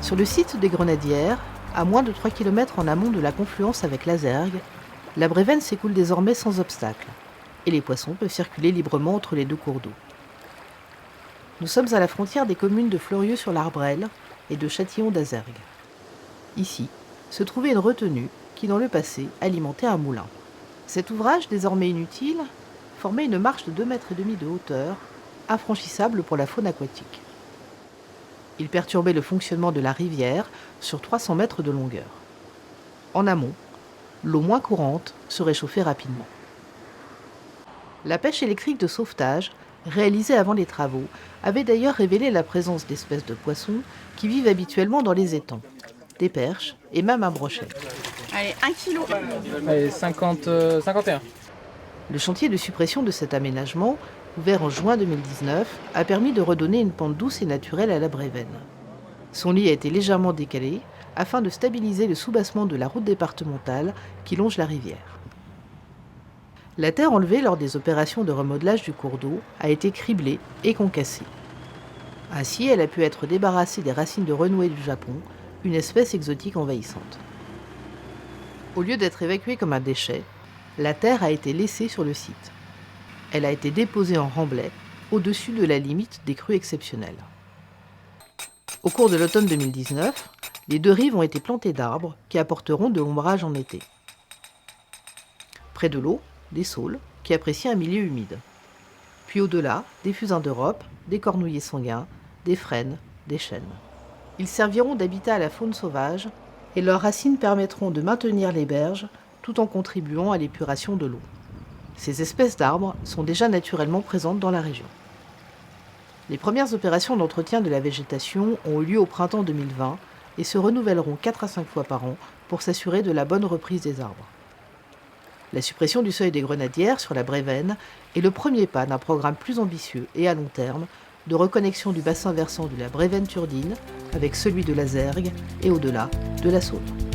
Sur le site des Grenadières, à moins de 3 km en amont de la confluence avec l'Azergue, la Brévenne s'écoule désormais sans obstacle, et les poissons peuvent circuler librement entre les deux cours d'eau. Nous sommes à la frontière des communes de Fleurieux-sur-l'Arbrelle et de Châtillon-d'Azergue. Ici se trouvait une retenue qui, dans le passé, alimentait un moulin. Cet ouvrage, désormais inutile, formait une marche de 2,5 mètres de hauteur, infranchissable pour la faune aquatique. Il perturbait le fonctionnement de la rivière sur 300 mètres de longueur. En amont, l'eau moins courante se réchauffait rapidement. La pêche électrique de sauvetage, réalisée avant les travaux, avait d'ailleurs révélé la présence d'espèces de poissons qui vivent habituellement dans les étangs, des perches et même un brochet. Allez, 1 kilo. Allez, 51. Le chantier de suppression de cet aménagement, ouvert en juin 2019, a permis de redonner une pente douce et naturelle à la Brévenne. Son lit a été légèrement décalé afin de stabiliser le soubassement de la route départementale qui longe la rivière. La terre enlevée lors des opérations de remodelage du cours d'eau a été criblée et concassée. Ainsi, elle a pu être débarrassée des racines de renouée du Japon, une espèce exotique envahissante. Au lieu d'être évacuée comme un déchet, la terre a été laissée sur le site. Elle a été déposée en remblai, au-dessus de la limite des crues exceptionnelles. Au cours de l'automne 2019, les deux rives ont été plantées d'arbres qui apporteront de l'ombrage en été. Près de l'eau, des saules qui apprécient un milieu humide. Puis au-delà, des fusains d'Europe, des cornouillers sanguins, des frênes, des chênes. Ils serviront d'habitat à la faune sauvage et leurs racines permettront de maintenir les berges tout en contribuant à l'épuration de l'eau. Ces espèces d'arbres sont déjà naturellement présentes dans la région. Les premières opérations d'entretien de la végétation ont eu lieu au printemps 2020 et se renouvelleront 4 à 5 fois par an pour s'assurer de la bonne reprise des arbres. La suppression du seuil des Grenadières sur la Brévenne est le premier pas d'un programme plus ambitieux et à long terme de reconnexion du bassin versant de la Brévenne-Turdine avec celui de l'Azergue et au-delà de la Saône.